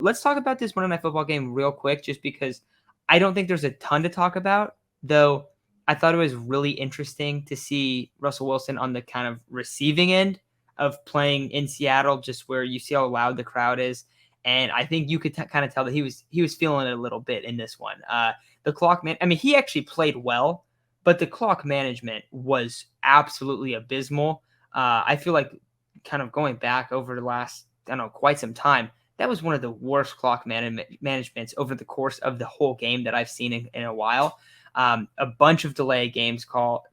Let's talk about this Monday Night Football game real quick, just because I don't think there's a ton to talk about, though I thought it was really interesting to see Russell Wilson on the kind of receiving end of playing in Seattle, just where you see how loud the crowd is. And I think you could kind of tell that he was feeling it a little bit in this one. The clock man, I mean, he actually played well, but the clock management was absolutely abysmal. I feel like kind of going back over the last, I don't know, quite some time, that was one of the worst clock managements over the course of the whole game that I've seen in a while. A bunch of delay games called,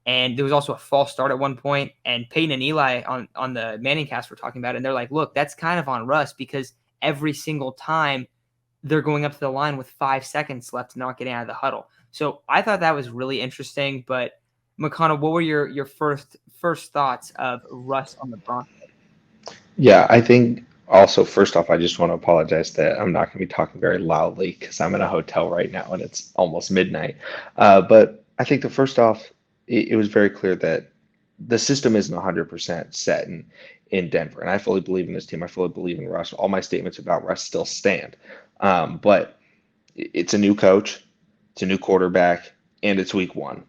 and there was also a false start at one point. And Peyton and Eli on the Manning cast were talking about it, and they're like, look, that's kind of on Russ, because every single time they're going up to the line with 5 seconds left, not getting out of the huddle. So I thought that was really interesting. But McConnell, what were your first thoughts of Russ on the Broncos? Yeah, I think also, first off, I just want to apologize that I'm not going to be talking very loudly because I'm in a hotel right now and it's almost midnight. But I think the first off, it was very clear that the system isn't 100% set in Denver. And I fully believe in this team. I fully believe in Russ. All my statements about Russ still stand. But it's a new coach, it's a new quarterback, and it's week one.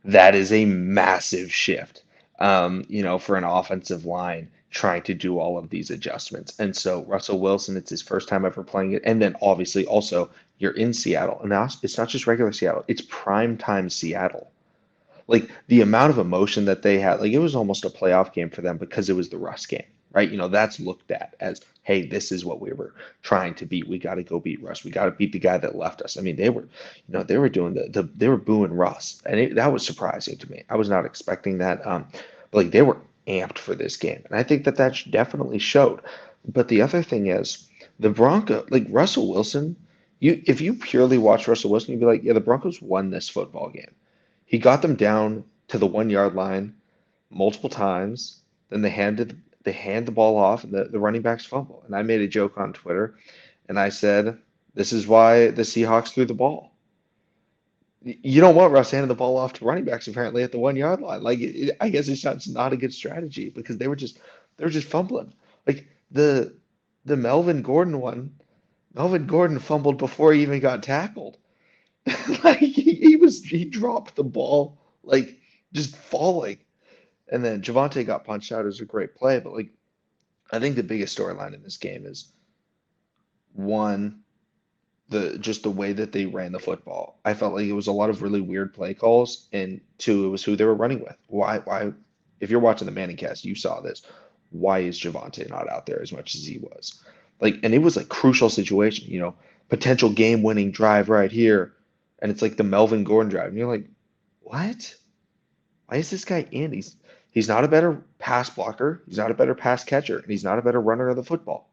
That is a massive shift, for an offensive line trying to do all of these adjustments. And so Russell Wilson, it's his first time ever playing it. And then obviously also you're in Seattle. And now it's not just regular Seattle, it's prime time Seattle. Like the amount of emotion that they had, like it was almost a playoff game for them because it was the Russ game, right? That's looked at as, hey, this is what we were trying to beat. We got to go beat Russ. We got to beat the guy that left us. I mean, they were doing they were booing Russ, and that was surprising to me. I was not expecting that. But like they were amped for this game, and I think that definitely showed. But the other thing is the like Russell Wilson. If you purely watch Russell Wilson, you'd be like, yeah, the Broncos won this football game. He got them down to the 1 yard line multiple times. Then they hand the ball off, and the running backs fumble. And I made a joke on Twitter, and I said, "This is why the Seahawks threw the ball. You don't want Russ handing the ball off to running backs apparently at the 1 yard line. Like I guess it's not a good strategy because they were just fumbling. Like the Melvin Gordon one, Melvin Gordon fumbled before he even got tackled. Like he dropped the ball like just falling. And then Javante got punched out. It was a great play, but like I think the biggest storyline in this game is one, the way that they ran the football. I felt like it was a lot of really weird play calls, and two, it was who they were running with. Why if you're watching the Manning cast, you saw this. Why is Javante not out there as much as he was? Like, and it was like crucial situation, potential game winning drive right here. And it's like the Melvin Gordon drive. And you're like, what? Why is this guy in? He's not a better pass blocker, he's not a better pass catcher, and he's not a better runner of the football.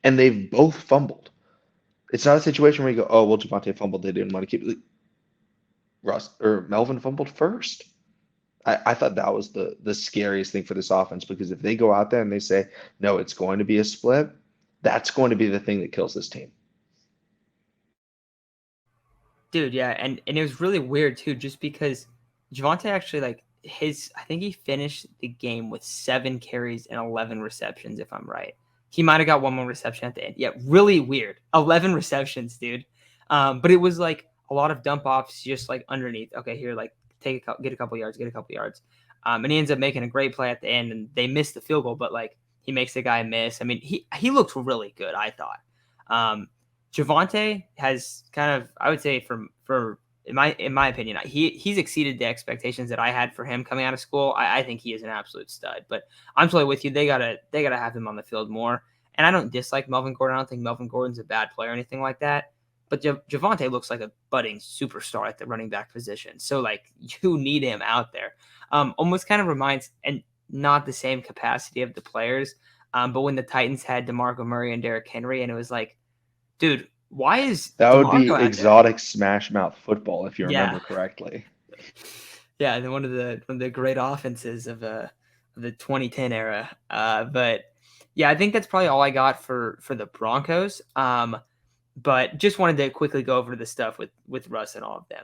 And they've both fumbled. It's not a situation where you go, oh well, Javante fumbled, they didn't want to keep it. Like, Russ or Melvin fumbled first. I thought that was the scariest thing for this offense because if they go out there and they say, no, it's going to be a split, that's going to be the thing that kills this team. Dude, yeah, and it was really weird too, just because Javante actually I think he finished the game with 7 carries and 11 receptions, if I'm right. He might have got one more reception at the end. Yeah, really weird. 11 receptions, dude. But it was like a lot of dump offs just like underneath. Okay, here, like get a couple yards, get a couple yards. And he ends up making a great play at the end, and they missed the field goal, but like he makes the guy miss. I mean, he looked really good, I thought. Javante has kind of, I would say, for in my opinion, he's exceeded the expectations that I had for him coming out of school. I think he is an absolute stud. But I'm totally with you. They gotta have him on the field more. And I don't dislike Melvin Gordon. I don't think Melvin Gordon's a bad player or anything like that. But Javante looks like a budding superstar at the running back position. So like you need him out there. Almost kind of reminds, and not the same capacity of the players. But when the Titans had DeMarco Murray and Derrick Henry, and it was like, dude, why is That would be DeMarco out there? exotic smash mouth football if you Yeah, remember correctly. yeah, and one of the great offenses of the 2010 era. But yeah, I think that's probably all I got for the Broncos. But just wanted to quickly go over the stuff with Russ and all of them.